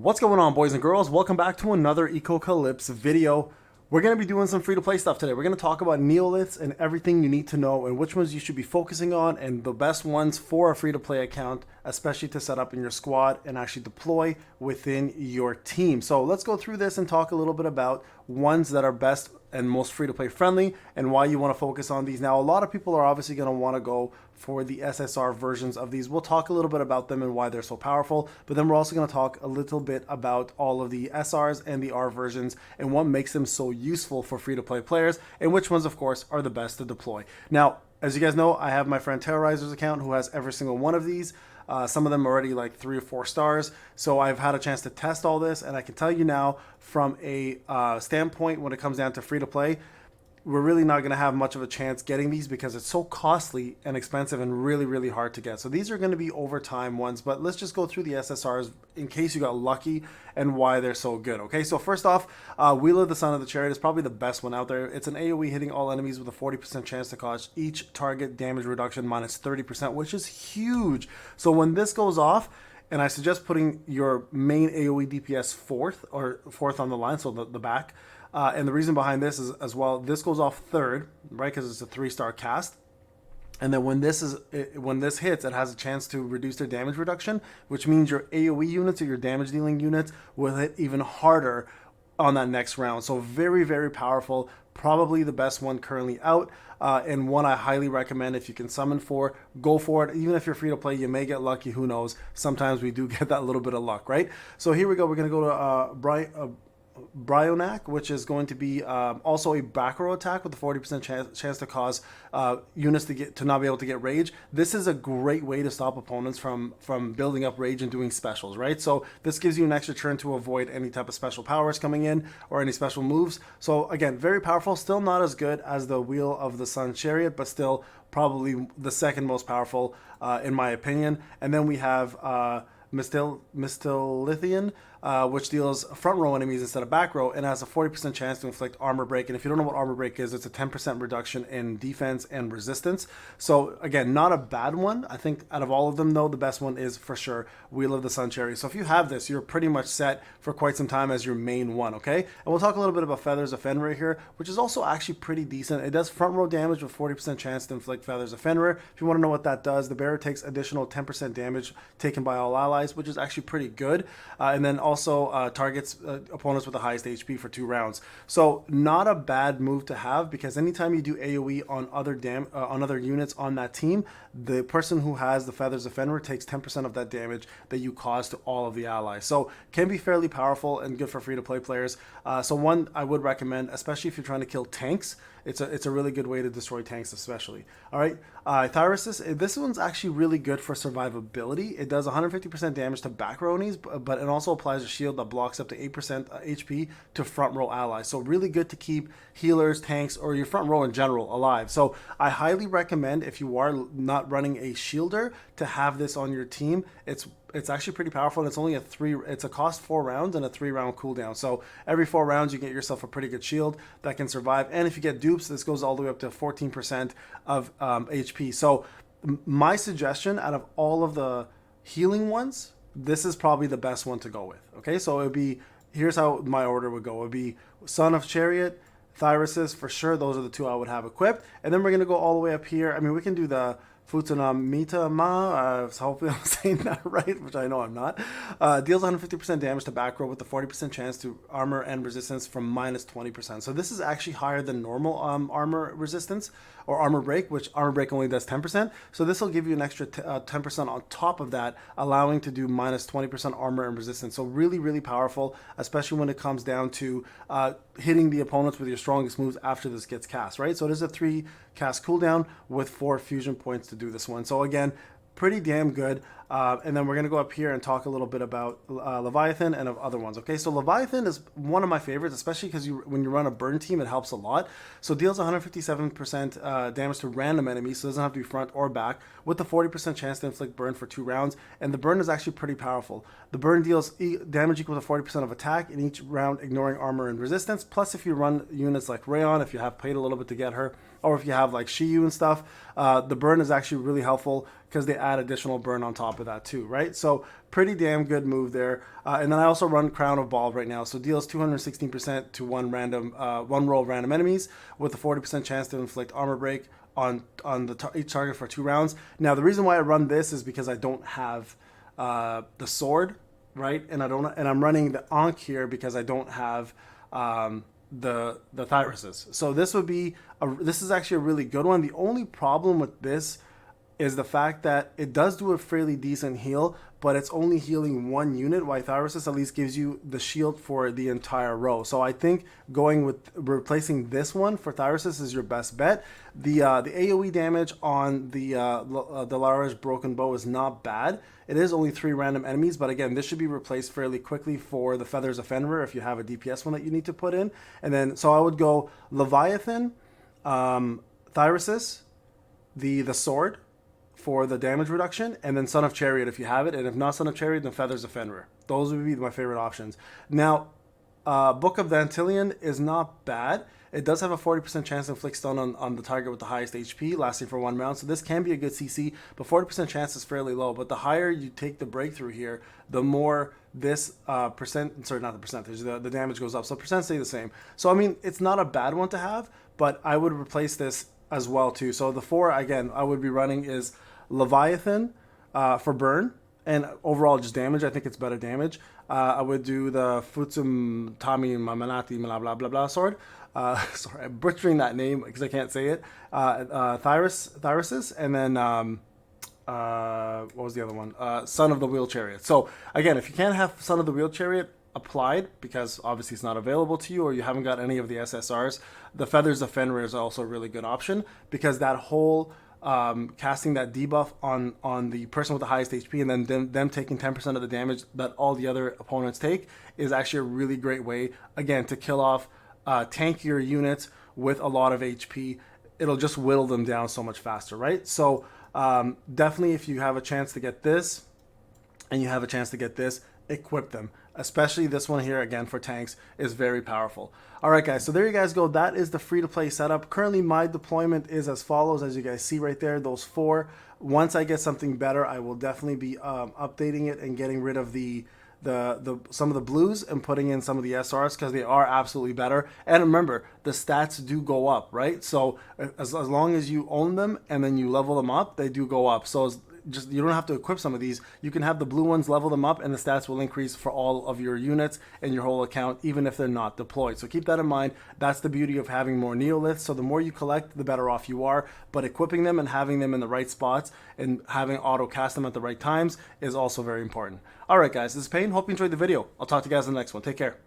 What's going on, boys and girls? Welcome back to another Echocalypse video. We're going to be doing some free-to-play stuff today. We're going to talk about Neoliths and everything you need to know and which ones you should be focusing on and the best ones for a free-to-play account, especially to set up in your squad and actually deploy within your team. So let's go through this and talk a little bit about ones that are best and most free-to-play friendly and why you want to focus on these. Now, a lot of people are obviously going to want to go for the SSR versions of these. We'll talk a little bit about them and why they're so powerful, but then we're also going to talk a little bit about all of the SRs and the R versions and what makes them so useful for free-to-play players and which ones, of course, are the best to deploy. Now, as you guys know, I have my friend Terrorizer's account who has every single one of these. Some of them are already like 3 or 4 stars. So I've had a chance to test all this, and I can tell you now from a standpoint when it comes down to free to play, we're really not going to have much of a chance getting these because it's so costly and expensive and really, really hard to get. So these are going to be overtime ones, but let's just go through the SSRs in case you got lucky and why they're so good. Okay, so first off, Wheel of the Sun of the Chariot is probably the best one out there. It's an AoE hitting all enemies with a 40% chance to cause each target damage reduction minus 30%, which is huge. So when this goes off, and I suggest putting your main AoE DPS fourth on the line, so the back. And the reason behind this is as well, this goes off third, right? Because it's a 3-star cast. And then when this hits, it has a chance to reduce their damage reduction, which means your AoE units or your damage dealing units will hit even harder on that next round. So very, very powerful. Probably the best one currently out, and one I highly recommend. If you can summon for, go for it. Even if you're free to play, you may get lucky. Who knows? Sometimes we do get that little bit of luck, right? So here we go. We're going to go to Bryonak, which is going to be also a back row attack with a 40% chance to cause units to not be able to get rage. This is a great way to stop opponents from building up rage and doing specials, right? So this gives you an extra turn to avoid any type of special powers coming in or any special moves. So again, very powerful. Still not as good as the Wheel of the Sun Chariot, but still probably the second most powerful in my opinion. And then we have Leviathan, which deals front row enemies instead of back row and has a 40% chance to inflict armor break. And if you don't know what armor break is, it's a 10% reduction in defense and resistance. So again, not a bad one. I think out of all of them though, the best one is for sure Wheel of the Sun Chariot. So if you have this, you're pretty much set for quite some time as your main one, okay? And we'll talk a little bit about Feathers of Fenrir here, which is also actually pretty decent. It does front row damage with 40% chance to inflict Feathers of Fenrir. If you want to know what that does, the bearer takes additional 10% damage taken by all allies, which is actually pretty good. And then also targets opponents with the highest HP for 2 rounds. So not a bad move to have, because anytime you do AoE on other units on that team, the person who has the Feathers of Fenrir takes 10% of that damage that you cause to all of the allies. So can be fairly powerful and good for free-to-play players. So one I would recommend, especially if you're trying to kill tanks. It's a really good way to destroy tanks, especially. All right, Thyris, this one's actually really good for survivability. It does 150% damage to back row enemies, but it also applies a shield that blocks up to 8% HP to front row allies. So really good to keep healers, tanks, or your front row in general alive. So I highly recommend, if you are not running a shielder, to have this on your team. It's actually pretty powerful, and it's only it's a cost 4 rounds and a 3-round cooldown. So every 4 rounds you get yourself a pretty good shield that can survive. And if you get dupes, this goes all the way up to 14% of HP. So my suggestion, out of all of the healing ones, this is probably the best one to go with. Okay, so it would be, here's how my order would go. It would be Son of Chariot, Thyris for sure. Those are the 2 I would have equipped. And then we're going to go all the way up here. I mean, we can do the Futsunamita, hopefully I'm saying that right, which I know I'm not. Deals 150% damage to back row with a 40% chance to armor and resistance from minus 20%. So this is actually higher than normal armor resistance or armor break, which armor break only does 10%. So this will give you an extra 10% on top of that, allowing to do minus 20% armor and resistance. So really, really powerful, especially when it comes down to hitting the opponents with your strongest moves after this gets cast, right? So it is a 3 cast cooldown with 4 fusion points to do this one. So again, pretty damn good. And then we're going to go up here and talk a little bit about Leviathan and of other ones. Okay, so Leviathan is one of my favorites, especially because when you run a burn team, it helps a lot. So it deals 157% damage to random enemies, so it doesn't have to be front or back, with a 40% chance to inflict burn for 2 rounds. And the burn is actually pretty powerful. The burn deals damage equal to 40% of attack in each round, ignoring armor and resistance. Plus, if you run units like Rayon, if you have paid a little bit to get her, or if you have like Shiyu and stuff, the burn is actually really helpful because they add additional burn on top of that too, right? So pretty damn good move there. And then I also run Crown of Ball right now, so deals 216% to one roll of random enemies with a 40% chance to inflict armor break on each target for 2 rounds. Now the reason why I run this is because I don't have the sword, right? And I'm running the Ankh here because I don't have the Thyrises. So this is actually a really good one. The only problem with this is the fact that it does do a fairly decent heal, but it's only healing 1 unit, while Thyrisis at least gives you the shield for the entire row. So I think going with replacing this one for Thyrisis is your best bet. The AoE damage on the Thyris Broken Bow is not bad. It is only 3 random enemies, but again, this should be replaced fairly quickly for the Feathers of Fenrir if you have a DPS one that you need to put in. And then, so I would go Leviathan, Thyrisis, the sword for the damage reduction, and then Son of Chariot if you have it, and if not Son of Chariot, then Feathers of Fenrir. Those would be my favorite options. Now, Book of Dantillion is not bad. It does have a 40% chance to inflict stun on the target with the highest HP, lasting for 1 round, so this can be a good CC, but 40% chance is fairly low. But the higher you take the breakthrough here, the more this the damage goes up, so percent stay the same. So I mean, it's not a bad one to have, but I would replace this as well too. So the 4, again, I would be running is Leviathan for burn, and overall just damage. I think it's better damage. I would do the Futsum Tami Mamanati blah blah blah blah sword. Sorry, I'm butchering that name because I can't say it. Thyrisis, and then what was the other one? Son of the Wheel Chariot. So again, if you can't have Son of the Wheel Chariot applied because obviously it's not available to you, or you haven't got any of the SSRs, the Feathers of Fenrir is also a really good option, because that whole casting that debuff on the person with the highest HP and then them taking 10% of the damage that all the other opponents take is actually a really great way, again, to kill off tankier units with a lot of HP. It'll just whittle them down so much faster, right? So definitely, if you have a chance to get this and you have a chance to get this, equip them. Especially this one here, again, for tanks, is very powerful. All right, guys, so there you guys go. That is the free-to-play setup. Currently, my deployment is as follows, as you guys see right there, those 4. Once I get something better, I will definitely be updating it and getting rid of some of the blues and putting in some of the SRs, because they are absolutely better. And remember, the stats do go up, right? So as long as you own them and then you level them up, they do go up. So just, you don't have to equip some of these. You can have the blue ones, level them up, and the stats will increase for all of your units and your whole account, even if they're not deployed. So keep that in mind. That's the beauty of having more Neoliths. So the more you collect, the better off you are. But equipping them and having them in the right spots and having auto cast them at the right times is also very important. All right, guys, this is Payne. Hope you enjoyed the video. I'll talk to you guys in the next one. Take care.